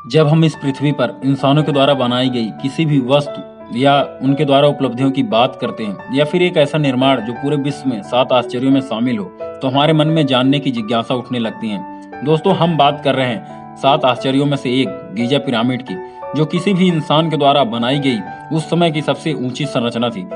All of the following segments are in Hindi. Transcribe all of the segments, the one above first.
जब हम इस पृथ्वी पर इंसानों के द्वारा बनाई गई किसी भी वस्तु या उनके द्वारा उपलब्धियों की बात करते हैं या फिर एक ऐसा निर्माण जो पूरे विश्व में 7 आश्चर्यों में शामिल हो, तो हमारे मन में जानने की जिज्ञासा उठने लगती है। दोस्तों, हम बात कर रहे हैं 7 आश्चर्यों में से एक गीजा पिरामिड की, जो किसी भी इंसान के द्वारा बनाई गई उस समय की सबसे ऊंची संरचना थी,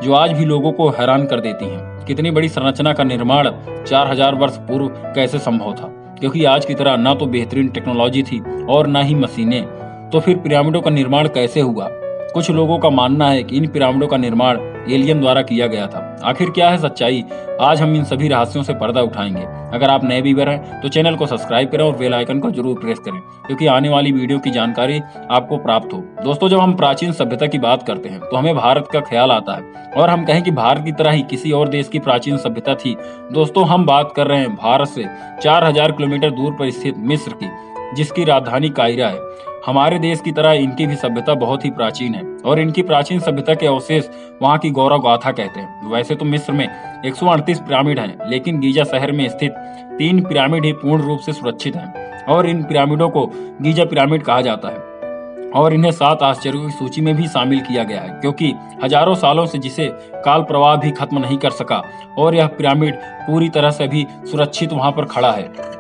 जो आज भी लोगों को हैरान कर देती है। कितनी बड़ी संरचना का निर्माण 4000 वर्ष पूर्व कैसे संभव था, क्योंकि आज की तरह ना तो बेहतरीन टेक्नोलॉजी थी और ना ही मशीनें। तो फिर पिरामिडों का निर्माण कैसे हुआ? कुछ लोगों का मानना है कि इन पिरामिडों का निर्माण एलियन द्वारा किया गया था। आखिर क्या है सच्चाई? आज हम इन सभी रहस्यों से पर्दा उठाएंगे। अगर आप नए व्यूअर हैं तो चैनल को सब्सक्राइब करें और बेल आइकन को जरूर प्रेस करें, क्योंकि आने वाली वीडियो की जानकारी आपको प्राप्त हो। दोस्तों, जब हम प्राचीन सभ्यता की बात करते हैं तो हमें भारत का ख्याल आता है, और हम कहें कि भारत की तरह ही किसी और देश की प्राचीन सभ्यता थी। दोस्तों, हम बात कर रहे हैं भारत से 4000 किलोमीटर दूर पर स्थित मिस्र की, जिसकी राजधानी काहिरा है। हमारे देश की तरह इनकी भी सभ्यता बहुत ही प्राचीन है, और इनकी प्राचीन सभ्यता के अवशेष वहाँ की गौरव गाथा कहते हैं। वैसे तो मिस्र में 138 पिरामिड हैं, लेकिन गीजा शहर में स्थित 3 पिरामिड ही पूर्ण रूप से सुरक्षित हैं, और इन पिरामिडों को गीजा पिरामिड कहा जाता है। और इन्हें 7 आश्चर्यों की सूची में भी शामिल किया गया है, क्योंकि हजारों सालों से जिसे काल प्रवाह भी खत्म नहीं कर सका, और यह पिरामिड पूरी तरह से भी सुरक्षित वहां पर खड़ा है।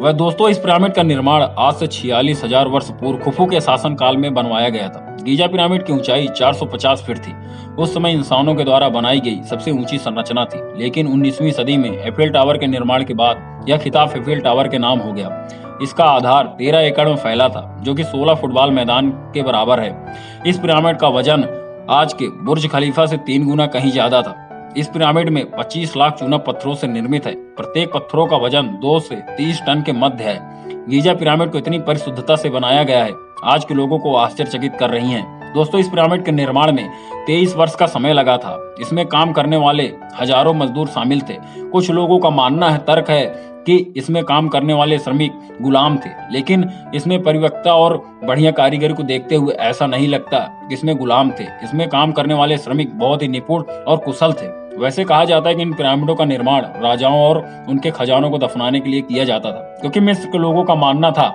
वह दोस्तों, इस पिरामिड का निर्माण आज से 46,000 वर्ष पूर्व खुफू के शासन काल में बनवाया गया था। गीजा पिरामिड की ऊंचाई 450 फीट थी। उस समय इंसानों के द्वारा बनाई गई सबसे ऊंची संरचना थी, लेकिन 19वीं सदी में एफिल टावर के निर्माण के बाद यह खिताब एफिल टावर के नाम हो गया। इसका आधार 13 एकड़ में फैला था, जो कि 16 फुटबॉल मैदान के बराबर है। इस पिरामिड का वजन आज के बुर्ज खलीफा से 3 गुना कहीं ज्यादा था। इस पिरामिड में 25 लाख चूना पत्थरों से निर्मित है। प्रत्येक पत्थरों का वजन 2 से 30 टन के मध्य है। गीजा पिरामिड को इतनी परिशुद्धता से बनाया गया है, आज के लोगों को आश्चर्यचकित कर रही हैं। दोस्तों, इस पिरामिड के निर्माण में 23 वर्ष का समय लगा था। इसमें काम करने वाले हजारों मजदूर शामिल थे। कुछ लोगों का मानना है, तर्क है कि इसमें काम करने वाले श्रमिक गुलाम थे, लेकिन इसमें परिपक्वता और बढ़िया कारीगरी को देखते हुए ऐसा नहीं लगता कि इसमें गुलाम थे। इसमें काम करने वाले श्रमिक बहुत ही निपुण और कुशल थे। वैसे कहा जाता है कि इन पिरामिडों का निर्माण राजाओं और उनके खजानों को दफनाने के लिए किया जाता था, क्योंकि मिस्र के लोगों का मानना था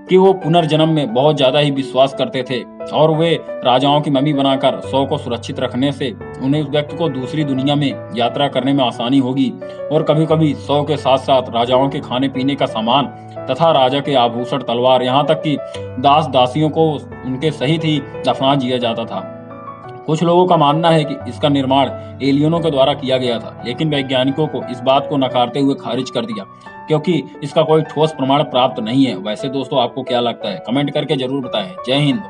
कि वो पुनर्जन्म में बहुत ज्यादा ही विश्वास करते थे, और वे राजाओं की मम्मी बनाकर शव को सुरक्षित रखने से उन्हें उस व्यक्ति को दूसरी दुनिया में यात्रा करने में आसानी होगी। और कभी कभी शव के साथ साथ राजाओं के खाने पीने का सामान तथा राजा के आभूषण, तलवार, यहाँ तक कि दास दासियों को उनके सहित ही दफना दिया जाता था। कुछ लोगों का मानना है कि इसका निर्माण एलियनों के द्वारा किया गया था, लेकिन वैज्ञानिकों को इस बात को नकारते हुए खारिज कर दिया, क्योंकि इसका कोई ठोस प्रमाण प्राप्त नहीं है। वैसे दोस्तों, आपको क्या लगता है? कमेंट करके जरूर बताएं। जय हिंद।